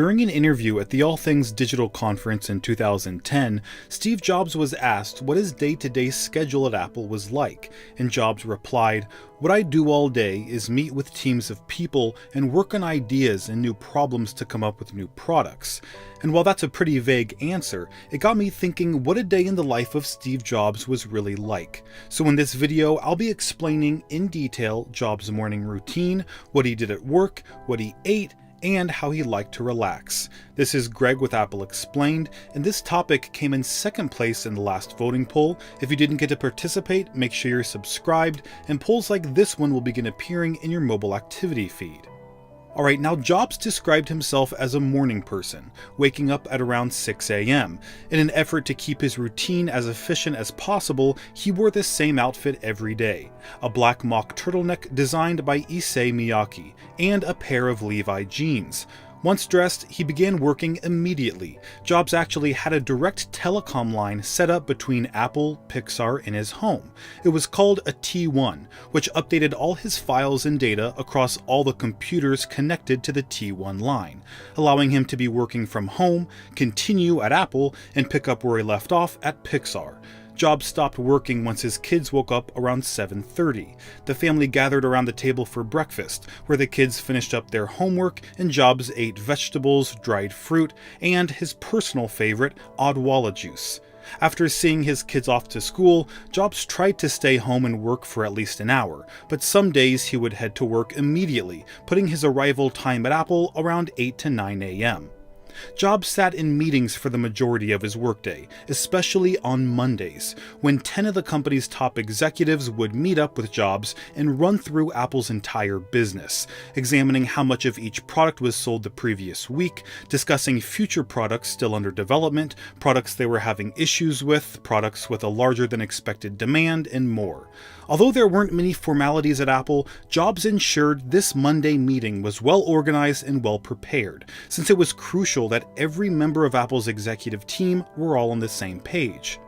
During an interview at the All Things Digital conference in 2010, Steve Jobs was asked what his day-to-day schedule at Apple was like, and Jobs replied, "What I do all day is meet with teams of people and work on ideas and new problems to come up with new products." And while that's a pretty vague answer, it got me thinking what a day in the life of Steve Jobs was really like. So in this video, I'll be explaining in detail Jobs' morning routine, what he did at work, what he ate, and how he liked to relax. This is Greg with Apple Explained, and this topic came in second place in the last voting poll. If you didn't get to participate, make sure you're subscribed, and polls like this one will begin appearing in your mobile activity feed. Alright, now Jobs described himself as a morning person, waking up at around 6 a.m. In an effort to keep his routine as efficient as possible, he wore the same outfit every day, a black mock turtleneck designed by Issei Miyake, and a pair of Levi jeans. Once dressed, he began working immediately. Jobs actually had a direct telecom line set up between Apple, Pixar, and his home. It was called a T1, which updated all his files and data across all the computers connected to the T1 line, allowing him to be working from home, continue at Apple, and pick up where he left off at Pixar. Jobs stopped working once his kids woke up around 7:30. The family gathered around the table for breakfast, where the kids finished up their homework and Jobs ate vegetables, dried fruit, and his personal favorite, Odwalla juice. After seeing his kids off to school, Jobs tried to stay home and work for at least an hour, but some days he would head to work immediately, putting his arrival time at Apple around 8 to 9 a.m. Jobs sat in meetings for the majority of his workday, especially on Mondays, when 10 of the company's top executives would meet up with Jobs and run through Apple's entire business, examining how much of each product was sold the previous week, discussing future products still under development, products they were having issues with, products with a larger than expected demand, and more. Although there weren't many formalities at Apple, Jobs ensured this Monday meeting was well organized and well prepared, since it was crucial that every member of Apple's executive team were all on the same page.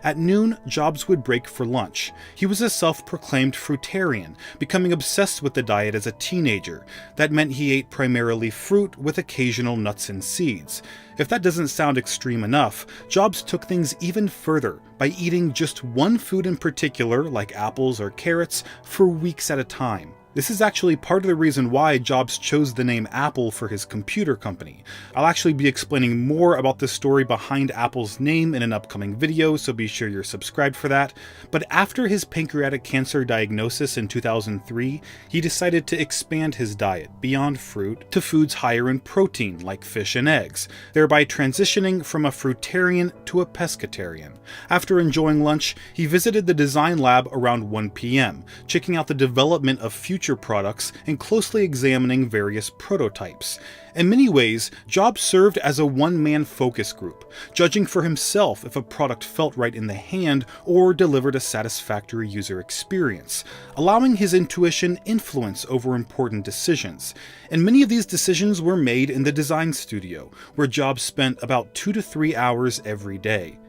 At noon, Jobs would break for lunch. He was a self-proclaimed fruitarian, becoming obsessed with the diet as a teenager. That meant he ate primarily fruit with occasional nuts and seeds. If that doesn't sound extreme enough, Jobs took things even further by eating just one food in particular, like apples or carrots, for weeks at a time. This is actually part of the reason why Jobs chose the name Apple for his computer company. I'll actually be explaining more about the story behind Apple's name in an upcoming video, so be sure you're subscribed for that. But after his pancreatic cancer diagnosis in 2003, he decided to expand his diet beyond fruit to foods higher in protein like fish and eggs, thereby transitioning from a fruitarian to a pescatarian. After enjoying lunch, he visited the design lab around 1 p.m., checking out the development of future products and closely examining various prototypes. In many ways, Jobs served as a one-man focus group, judging for himself if a product felt right in the hand or delivered a satisfactory user experience, allowing his intuition influence over important decisions. And many of these decisions were made in the design studio, where Jobs spent about 2 to 3 hours every day.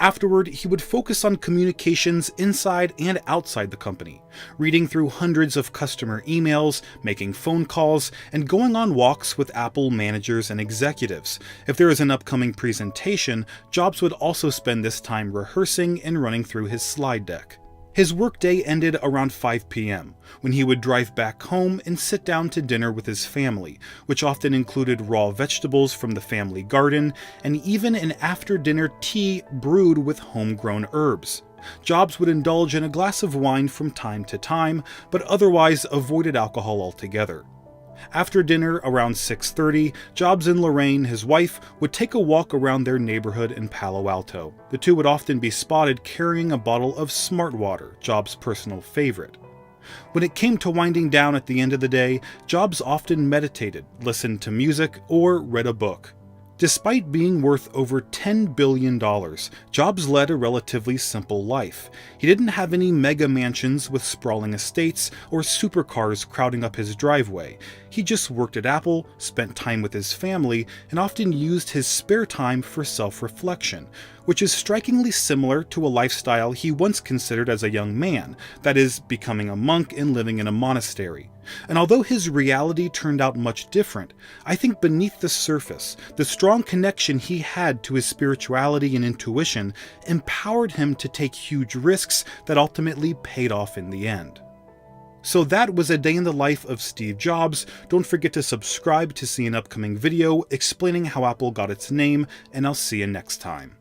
Afterward, he would focus on communications inside and outside the company, reading through hundreds of customer emails, making phone calls, and going on walks with Apple managers and executives. If there is an upcoming presentation, Jobs would also spend this time rehearsing and running through his slide deck. His workday ended around 5 p.m., when he would drive back home and sit down to dinner with his family, which often included raw vegetables from the family garden, and even an after-dinner tea brewed with homegrown herbs. Jobs would indulge in a glass of wine from time to time, but otherwise avoided alcohol altogether. After dinner around 6:30, Jobs and Lorraine, his wife, would take a walk around their neighborhood in Palo Alto. The two would often be spotted carrying a bottle of Smart Water, Jobs' personal favorite. When it came to winding down at the end of the day, Jobs often meditated, listened to music, or read a book. Despite being worth over $10 billion, Jobs led a relatively simple life. He didn't have any mega mansions with sprawling estates or supercars crowding up his driveway. He just worked at Apple, spent time with his family, and often used his spare time for self-reflection, which is strikingly similar to a lifestyle he once considered as a young man, that is, becoming a monk and living in a monastery. And although his reality turned out much different, I think beneath the surface, the strong connection he had to his spirituality and intuition empowered him to take huge risks that ultimately paid off in the end. So that was a day in the life of Steve Jobs. Don't forget to subscribe to see an upcoming video explaining how Apple got its name, and I'll see you next time.